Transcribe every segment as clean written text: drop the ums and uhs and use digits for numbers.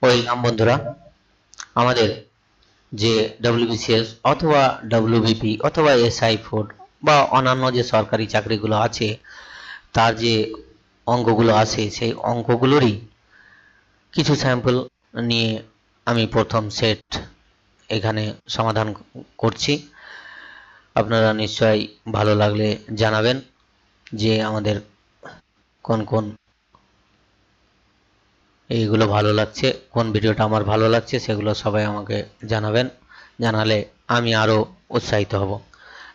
Welcome বন্ধুরা। আমাদের যে ডব্লিউবিসিএস অথবা ডব্লিউবিপি অথবা এসআই ফুড বা অন্যান্য যে সরকারি চাকরিগুলো আছে তার যে অঙ্কগুলো আছে সেই অঙ্কগুলোরই কিছু স্যাম্পল নিয়ে আমি প্রথম সেট এখানে সমাধান করছি। আপনারা নিশ্চয়ই ভালো লাগলে জানাবেন যে আমাদের কোন কোন এইগুলো ভালো লাগছে, কোন ভিডিওটা আমার ভালো লাগছে সেগুলো সবাই আমাকে জানাবেন। জানালে আমি আরও উৎসাহিত হব।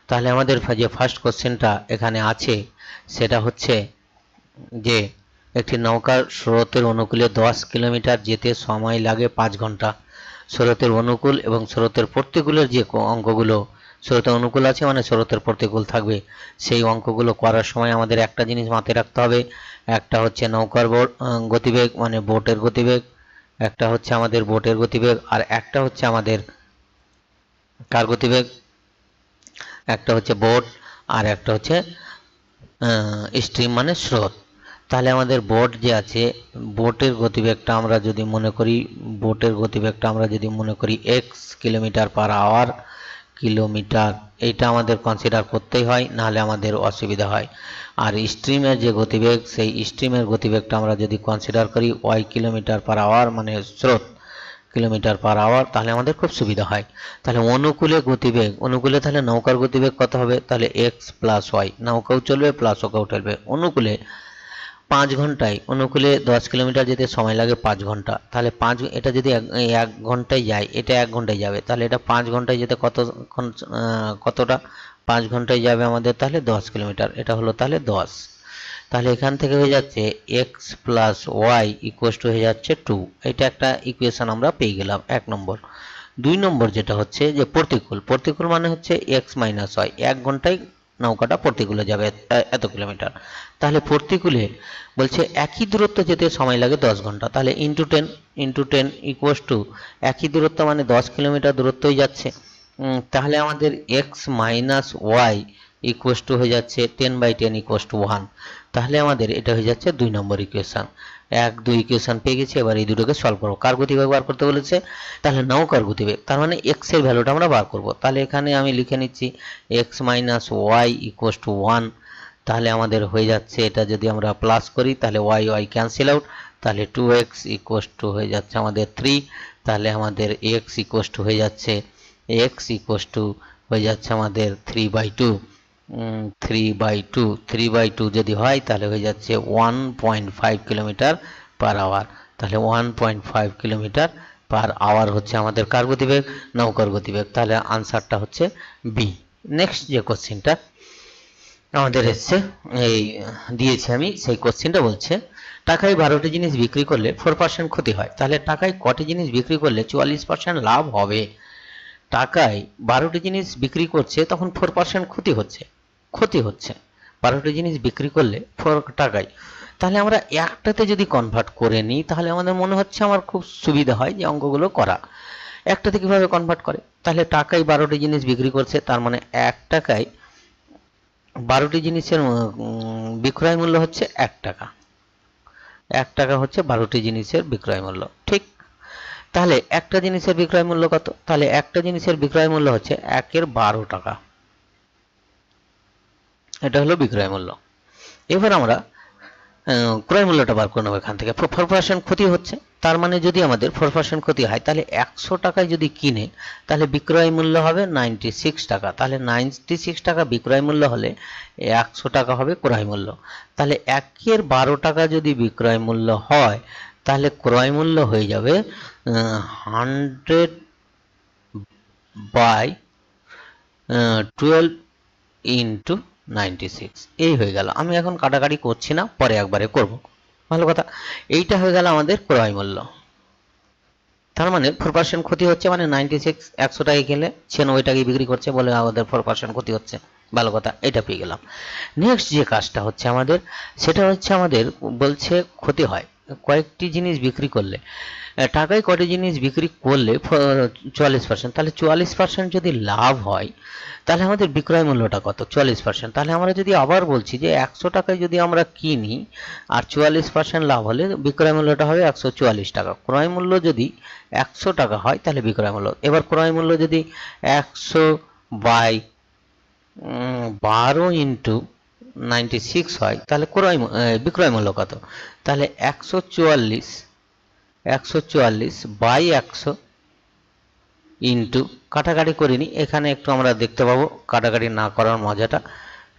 তাহলে আমাদের যে ফার্স্ট কোশ্চেনটা এখানে আছে সেটা হচ্ছে যে একটি নৌকার স্রোতের অনুকূলে 10 কিলোমিটার যেতে সময় লাগে 5 ঘন্টা। স্রোতের অনুকূল এবং স্রোতের প্রতিকূলের যে অঙ্কগুলো, স্রোতের অনুকূল আছে মানে স্রোতের প্রতিকূল থাকবে, সেই অঙ্কগুলো করার সময় আমাদের একটা জিনিস মাথায় রাখতে হবে। একটা হচ্ছে নৌকার গতিবেগ মানে বোটের গতিবেগ, একটা হচ্ছে আমাদের বোটের গতিবেগ, আর একটা হচ্ছে আমাদের কার গতিবেগ, একটা হচ্ছে বোট আর একটা হচ্ছে স্ট্রিম মানে স্রোত। তাহলে আমাদের বোট যে আছে, বোটের গতিবেগটা আমরা যদি মনে করি, x kilometre per hour, kilometre, এইটা আমাদের কনসিডার করতেই হয়, নাহলে আমাদের অসুবিধা হয়। আর স্ট্রিমের যে গতিবেগ, সেই স্ট্রিমের গতিবেগটা আমরা যদি কনসিডার করি ওয়াই কিলোমিটার পার আওয়ার মানে স্রোত কিলোমিটার পার আওয়ার, তাহলে আমাদের খুব সুবিধা হয়। তাহলে অনুকূলে গতিবেগ, অনুকূলে তাহলে নৌকার গতিবেগ কত হবে, তাহলে এক্স প্লাস ওয়াই, নৌকাও চলবে প্লাস ওকাও চলবে। অনুকূলে 5 ঘন্টায়, অনুকূলে 10 কিলোমিটার যেতে সময় লাগে 5 ঘন্টা, তাহলে এটা যদি এক ঘন্টায় যায়, এটা 1 ঘন্টায় যাবে, তাহলে এটা 5 ঘন্টায় যেতে কতটা 5 ঘন্টায় যাবে আমাদের, তাহলে 10 কিলোমিটার, এটা হলো তাহলে 10। তাহলে এখান থেকে হয়ে যাচ্ছে x plus y equals two হয়ে যাচ্ছে 2। এটা একটা ইকুয়েশন আমরা পেয়ে গেলাম 1 নম্বর। 2 নম্বর যেটা হচ্ছে যে প্রতিকূল, প্রতিকূল মানে হচ্ছে এক্স মাইনাস ওয়াই, 1 ঘন্টায় নৌকাটা প্রতিকূলে যাবে এত কিলোমিটার। তাহলে প্রতিকূলে বলছে একই দূরত্ব যেতে সময় লাগে 10 ঘন্টা, তাহলে ইন্টু টেন ইকুয়াস টু একই দূরত্ব মানে 10 কিলোমিটার দূরত্বই যাচ্ছে। তাহলে আমাদের x minus y equals two হয়ে যাচ্ছে 10/10 ইকুয়াস টু 1। তাহলে আমাদের এটা হয়ে যাচ্ছে 2 নম্বর ইকুয়েশন। 1-2 ইকুয়েশন পেয়ে গেছি। এবার এই দুটোকে সলভ করবো। কার গতিবেগ বার করতে বলেছে, তাহলে নৌকার গতিবেগ, তার মানে এক্স এর ভ্যালুটা আমরা বার করব। তাহলে এখানে আমি লিখে নিচ্ছি x minus y equals to 1। তাহলে আমাদের হয়ে যাচ্ছে, এটা যদি আমরা প্লাস করি তাহলে ওয়াই ওয়াই ক্যান্সেল আউট, তাহলে 2x ইকুয়াস টু হয়ে যাচ্ছে আমাদের 3। তাহলে আমাদের x ইকুয়াস টু হয়ে যাচ্ছে আমাদের 3/2। 3/2 যদি হয় তাহলে হয়ে যাচ্ছে 1.5 কিলোমিটার পার আওয়ার। তাহলে 1.5 কিলোমিটার পার আওয়ার হচ্ছে আমাদের কার গতিবেগ, নৌকার গতিবেগ। তাহলে আনসারটা হচ্ছে বি। নেক্সট যে কোশ্চেনটা আমাদের এসছে, এই দিয়েছি আমি, সেই কোশ্চেনটা বলছে টাকায় 12টি জিনিস বিক্রি করলে 4% ক্ষতি হয়। তাহলে টাকায় কটি জিনিস বিক্রি করলে 44% লাভ হবে? টাকায় 12টি জিনিস বিক্রি করছে, তখন 4% ক্ষতি হচ্ছে। 12টি জিনিস বিক্রি করলে 4 টাকায়, তাহলে আমরা একটাতে যদি কনভার্ট করে নিই তাহলে আমাদের মনে হচ্ছে আমার খুব সুবিধা হয় যে অঙ্কগুলো করা। একটাতে কিভাবে কনভার্ট করে, তাহলে টাকায় 12টি জিনিস বিক্রি করছে, তার মানে 1 টাকায় 12টি জিনিসের বিক্রয় মূল্য হচ্ছে 1 টাকা। 1 টাকা হচ্ছে 12টি জিনিসের বিক্রয় মূল্য, ঠিক। তাহলে একটা জিনিসের বিক্রয় মূল্য কত, তাহলে একটা জিনিসের বিক্রয় মূল্য হচ্ছে 1 এর 12 টাকা, এটা হলো বিক্রয় মূল্য। এবার আমরা ক্রয় মূল্যটা বার করে নেব। এখান থেকে 4% ক্ষতি হচ্ছে, তার মানে যদি আমাদের 4% ক্ষতি হয় তাহলে 100 টাকায় যদি কিনে তাহলে বিক্রয় মূল্য হবে 96 টাকা। তাহলে 96 টাকা বিক্রয় মূল্য হলে 100 টাকা হবে ক্রয় মূল্য। তাহলে 1 এর 12 টাকা যদি বিক্রয় মূল্য হয় তাহলে ক্রয় মূল্য হয়ে যাবে 100/12 ইন্টু 96। এই হয়ে গেল। আমি এখন কাটাকাটি করছি না, পরে একবারে করব, ভালো কথা। এইটা হয়ে গেল আমাদের ক্রয় মূল্য। তার মানে 4% ক্ষতি হচ্ছে, মানে 96 100 টাকায় গেলে 96 টাকায় বিক্রি করছে বলে আমাদের 4% ক্ষতি হচ্ছে, ভালো কথা, এটা পেয়ে গেলাম। নেক্সট যে কাজটা হচ্ছে আমাদের, সেটা হচ্ছে আমাদের বলছে ক্ষতি হয় কয়েকটি জিনিস বিক্রি করলে টাকায় কয়টি জিনিস বিক্রি করলে 44%, তাহলে 44% যদি লাভ হয় তাহলে আমাদের বিক্রয় মূল্যটা কত? 44%। তাহলে আমরা যদি আবার বলছি যে 100 টাকায় যদি আমরা কিনি আর 44% লাভ হলে বিক্রয় মূল্যটা হবে 144 টাকা। ক্রয় মূল্য যদি 100 টাকা হয় তাহলে বিক্রয় মূল্য, এবার ক্রয় মূল্য যদি 100 বাই 12 ইন্টু 96 হয় তাহলে বিক্রয় মূল্য কত? তাহলে 144 বাই 100 ইন্টু, কাটাকাটি করিনি, এখানে একটু আমরা দেখতে পাবো কাটাকাটি না করার মজাটা,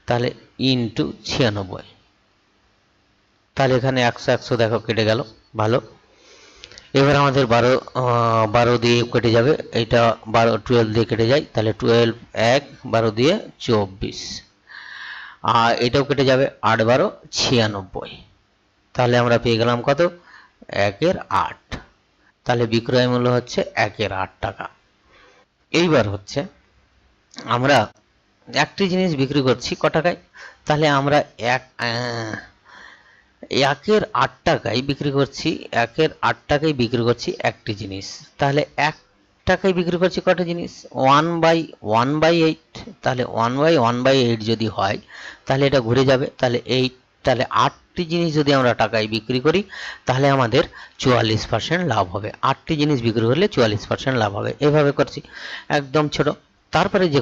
তাহলে ইন্টু 96। তাহলে এখানে 100 দেখো কেটে গেল, ভালো। এবার আমাদের 12 দিয়ে কেটে যাবে, এটা 12 দিয়ে কেটে যায়, তাহলে 12 1 12 দিয়ে 24, আর এটাও কেটে যাবে, 8 12 96। তাহলে আমরা পেয়ে গেলাম কত? 1/8। তাহলে বিক্রয় মূল্য হচ্ছে 1/8 টাকা। এইবার হচ্ছে আমরা একটি জিনিস বিক্রি করছি ক টাকায়? তাহলে আমরা 1/8 টাকায় বিক্রি করছি, 1/8 টাকায় বিক্রি করছি একটি জিনিস। তাহলে 1 টাকায় বিক্রি করছি কটা জিনিস? 1/8। তাহলে 1/8 যদি হয় তাহলে এটা ঘুরে যাবে, তাহলে 8, তাহলে 8টি জিনিস যদি আমরা টাকায় বিক্রি করি তাহলে আমাদের 44% লাভ হবে। 8টি জিনিস বিক্রি করলে 44% লাভ হবে। এভাবে করছি, একদম ছোট। তারপরে যে